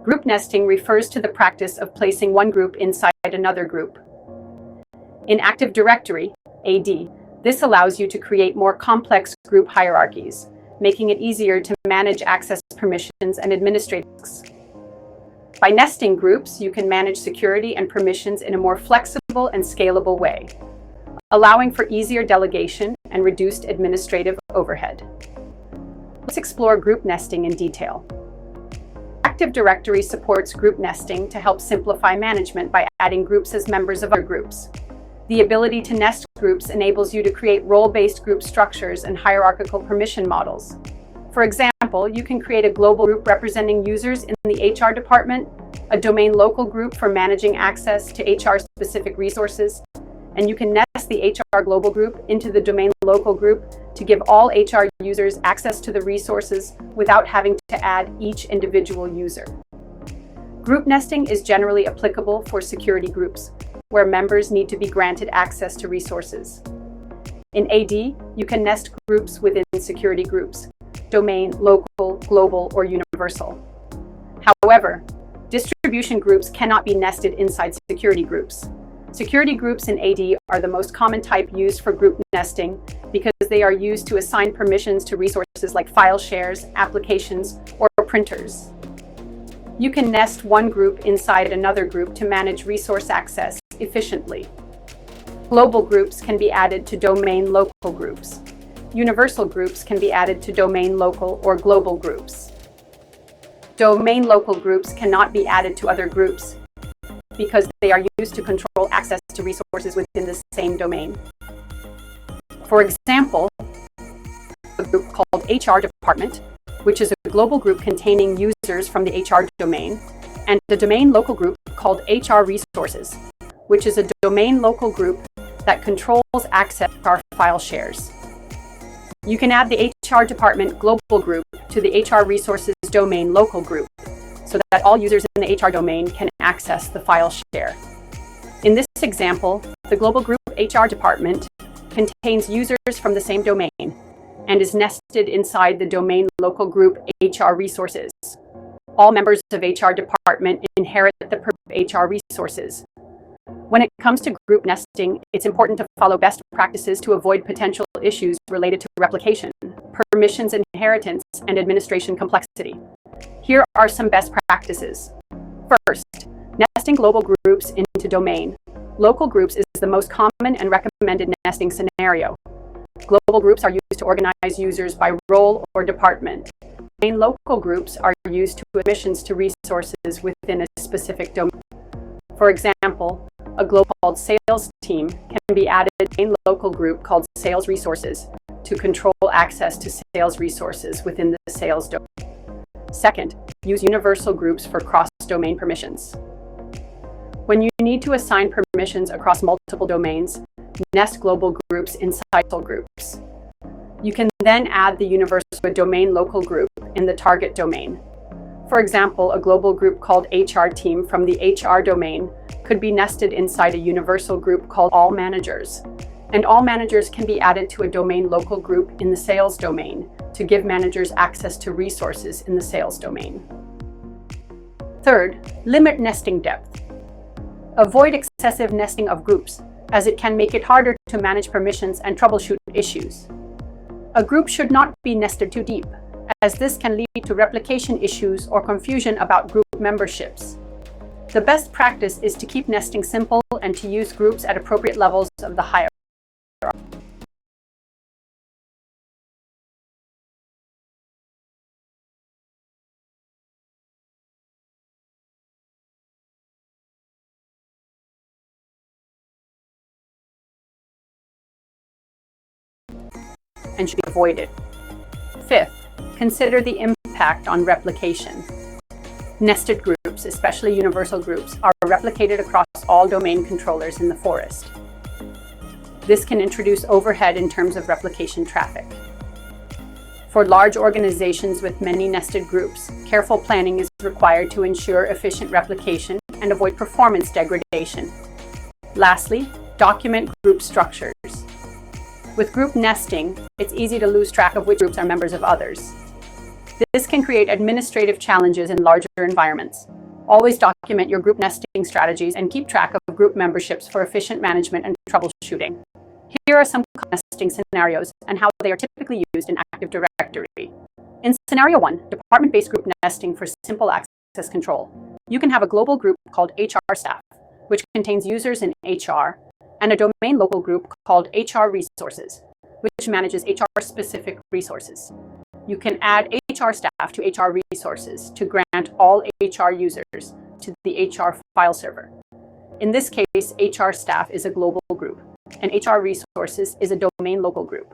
Group nesting refers to the practice of placing one group inside another group. In Active Directory, AD, this allows you to create more complex group hierarchies, making it easier to manage access permissions and administrators. By nesting groups, you can manage security and permissions in a more flexible and scalable way, allowing for easier delegation and reduced administrative overhead. Let's explore group nesting in detail. Active Directory supports group nesting to help simplify management by adding groups as members of other groups. The ability to nest groups enables you to create role-based group structures and hierarchical permission models. For example, you can create a global group representing users in the HR department, a domain local group for managing access to HR-specific resources, and you can nest the HR global group into the domain local group to give all HR users access to the resources without having to add each individual user. Group nesting is generally applicable for security groups, where members need to be granted access to resources. In AD, you can nest groups within security groups, domain, local, global, or universal. However, distribution groups cannot be nested inside security groups. Security groups in AD are the most common type used for group nesting because they are used to assign permissions to resources like file shares, applications, or printers. You can nest one group inside another group to manage resource access efficiently. Global groups can be added to domain local groups. Universal groups can be added to domain local or global groups. Domain local groups cannot be added to other groups because they are used to control access to resources within the same domain. For example, a group called HR Department, which is a global group containing users from the HR domain, and a domain local group called HR Resources, which is a domain local group that controls access to our file shares. You can add the HR Department global group to the HR Resources domain local group so that all users in the HR domain can access the file share. In this example, the global group HR Department contains users from the same domain and is nested inside the domain local group HR Resources. All members of HR Department inherit the HR Resources. When it comes to group nesting, it's important to follow best practices to avoid potential issues related to replication, permissions inheritance, and administration complexity. Here are some best practices. First, nesting global groups into domain. Local groups is the most common and recommended nesting scenario. Global groups are used to organize users by role or department. Domain local groups are used to admissions to resources within a specific domain. For example, a global called sales team can be added to a local group called sales resources to control access to sales resources within the sales domain. Second, use universal groups for cross-domain permissions. When you need to assign permissions across multiple domains, nest global groups inside groups. You can then add the universal to a domain local group in the target domain. For example, a global group called HR team from the HR domain could be nested inside a universal group called all managers. And all managers can be added to a domain local group in the sales domain to give managers access to resources in the sales domain. Third, limit nesting depth. Avoid excessive nesting of groups, as it can make it harder to manage permissions and troubleshoot issues. A group should not be nested too deep, as this can lead to replication issues or confusion about group memberships. The best practice is to keep nesting simple and to use groups at appropriate levels of the hierarchy. And should be avoided. Fifth, consider the impact on replication. Nested groups, especially universal groups, are replicated across all domain controllers in the forest. This can introduce overhead in terms of replication traffic. For large organizations with many nested groups, careful planning is required to ensure efficient replication and avoid performance degradation. Lastly, document group structures. With group nesting, it's easy to lose track of which groups are members of others. This can create administrative challenges in larger environments. Always document your group nesting strategies and keep track of group memberships for efficient management and troubleshooting. Here are some nesting scenarios and how they are typically used in Active Directory. In scenario 1, department-based group nesting for simple access control. You can have a global group called HR staff, which contains users in HR, and a domain local group called HR resources, which manages HR-specific resources. You can add HR staff to HR resources to grant all HR users to the HR file server. In this case, HR staff is a global group, and HR resources is a domain local group.